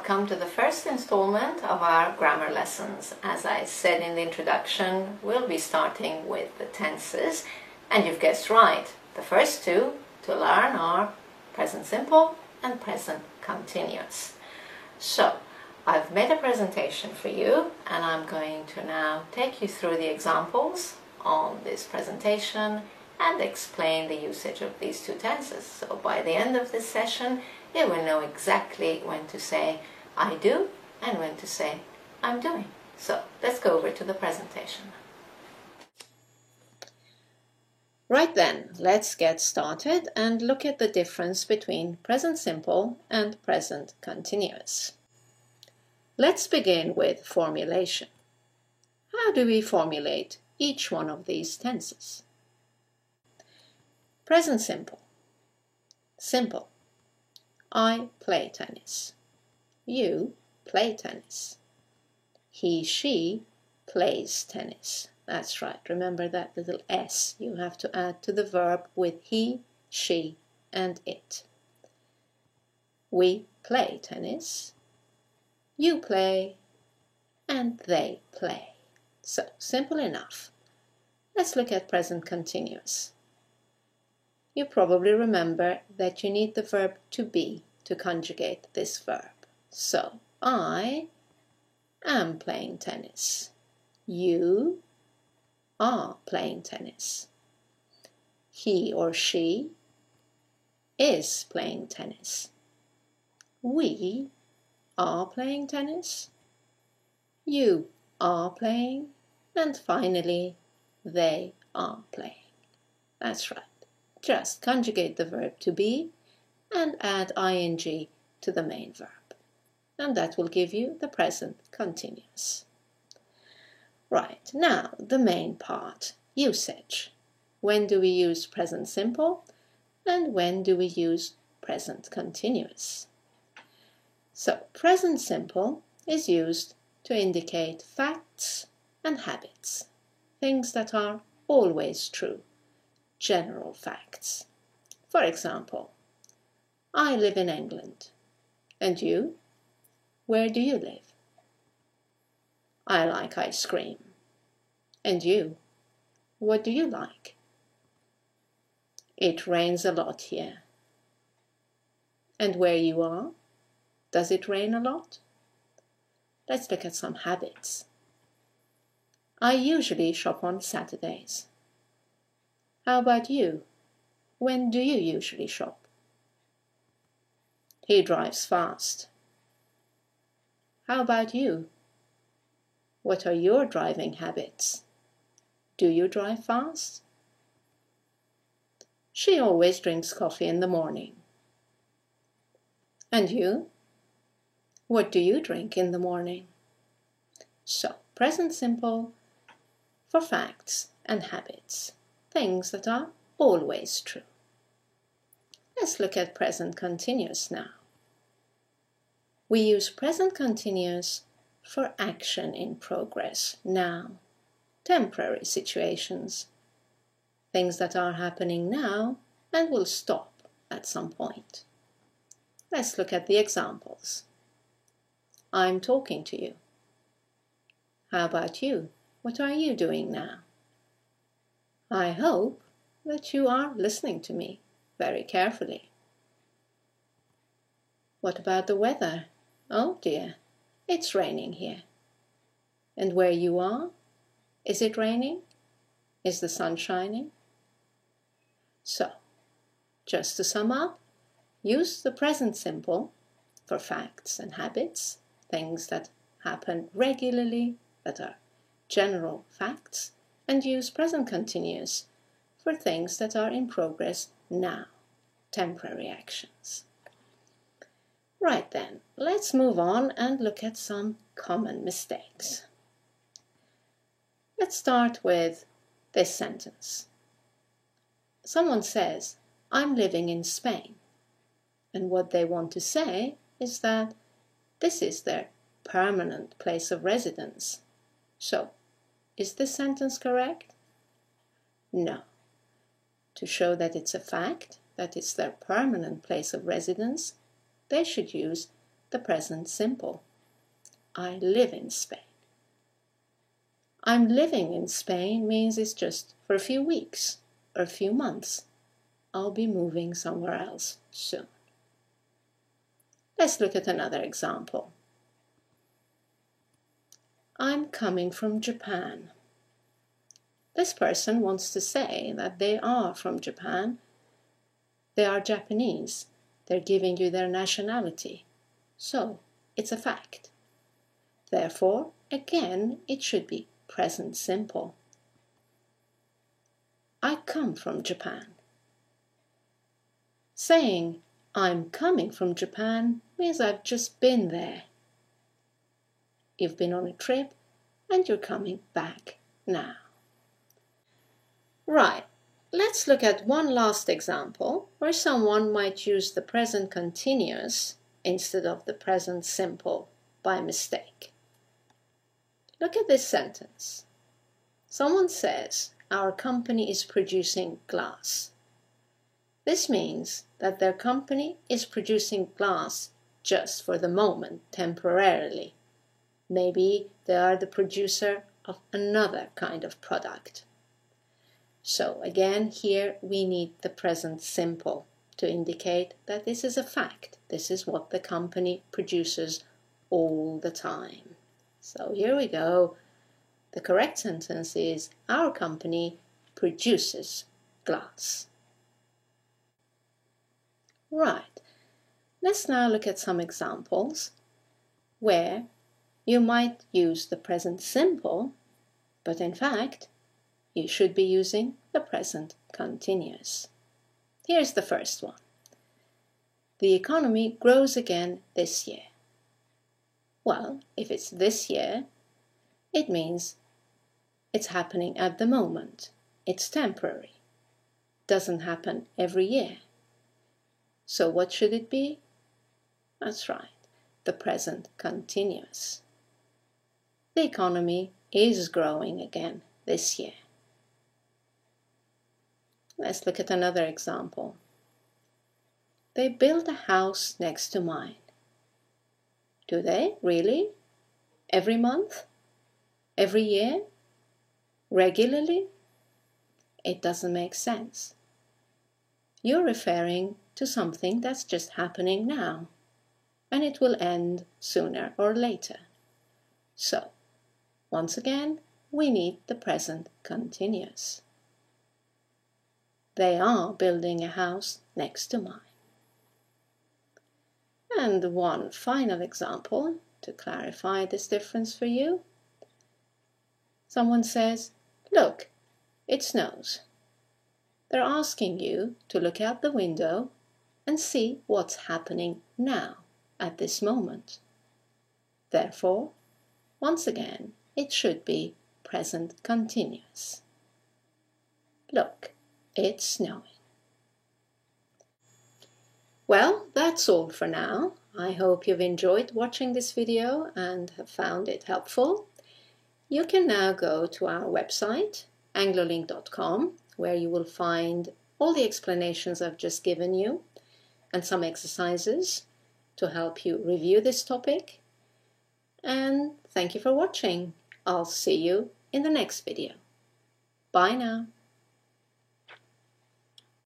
welcome to the first installment of our grammar lessons. As I said in the introduction, we'll be starting with the tenses, and you've guessed right. The first two to learn are present simple and present continuous. So, I've made a presentation for you, and I'm going to now take you through the examples on this presentation and explain the usage of these two tenses. So by the end of this session, you will know exactly when to say I do and when to say I'm doing. So let's go over to the presentation. Right then, let's get started and look at the difference between present simple and present continuous. Let's begin with formulation. How do we formulate each one of these tenses? Present simple. Simple. I play tennis. You play tennis. He, she plays tennis. That's right. Remember that little S you have to add to the verb with he, she, and it. We play tennis. You play, and they play. So, simple enough. Let's look at present continuous. You probably remember that you need the verb to be to conjugate this verb. So, I am playing tennis. You are playing tennis. He or she is playing tennis. We are playing tennis. You are playing. And finally, they are playing. That's right. Just conjugate the verb to be and add ing to the main verb. And that will give you the present continuous. Right, now the main part, usage. When do we use present simple and when do we use present continuous? So, present simple is used to indicate facts and habits, things that are always true. General facts. For example, I live in England. And you? Where do you live? I like ice cream. And you? What do you like? It rains a lot here. And where you are? Does it rain a lot? Let's look at some habits. I usually shop on Saturdays. How about you? When do you usually shop? He drives fast. How about you? What are your driving habits? Do you drive fast? She always drinks coffee in the morning. And you? What do you drink in the morning? So, present simple for facts and habits. Things that are always true. Let's look at present continuous now. We use present continuous for action in progress now, temporary situations, things that are happening now and will stop at some point. Let's look at the examples. I'm talking to you. How about you? What are you doing now? I hope that you are listening to me very carefully. What about the weather? Oh dear, it's raining here. And where you are? Is it raining? Is the sun shining? So, just to sum up, use the present simple for facts and habits, things that happen regularly, that are general facts, and use present continuous for things that are in progress now, temporary actions. Right then, let's move on and look at some common mistakes. Let's start with this sentence. Someone says, I'm living in Spain. And what they want to say is that this is their permanent place of residence. So, is this sentence correct? No. To show that it's a fact, that it's their permanent place of residence, they should use the present simple. I live in Spain. I'm living in Spain means it's just for a few weeks or a few months. I'll be moving somewhere else soon. Let's look at another example. I'm coming from Japan. This person wants to say that they are from Japan. They are Japanese. They're giving you their nationality. So, it's a fact. Therefore, again, it should be present simple. I come from Japan. Saying, I'm coming from Japan means I've just been there. You've been on a trip and you're coming back now. Right, let's look at one last example where someone might use the present continuous instead of the present simple by mistake. Look at this sentence. Someone says, our company is producing glass. This means that their company is producing glass just for the moment, temporarily. Maybe they are the producer of another kind of product. So again, here we need the present simple to indicate that this is a fact. This is what the company produces all the time. So here we go. The correct sentence is, our company produces glass. Right, let's now look at some examples where you might use the present simple, but in fact, you should be using the present continuous. Here's the first one. The economy grows again this year. Well, if it's this year, it means it's happening at the moment. It's temporary. Doesn't happen every year. So what should it be? That's right, the present continuous. The economy is growing again this year. Let's look at another example. They build a house next to mine. Do they? Really? Every month? Every year? Regularly? It doesn't make sense. You're referring to something that's just happening now, and it will end sooner or later. So, once again, we need the present continuous. They are building a house next to mine. And one final example to clarify this difference for you. Someone says, look, it snows. They're asking you to look out the window and see what's happening now, at this moment. Therefore, once again, it should be present continuous. Look, it's snowing. Well, that's all for now. I hope you've enjoyed watching this video and have found it helpful. You can now go to our website, anglolink.com, where you will find all the explanations I've just given you and some exercises to help you review this topic. And thank you for watching. I'll see you in the next video. Bye now.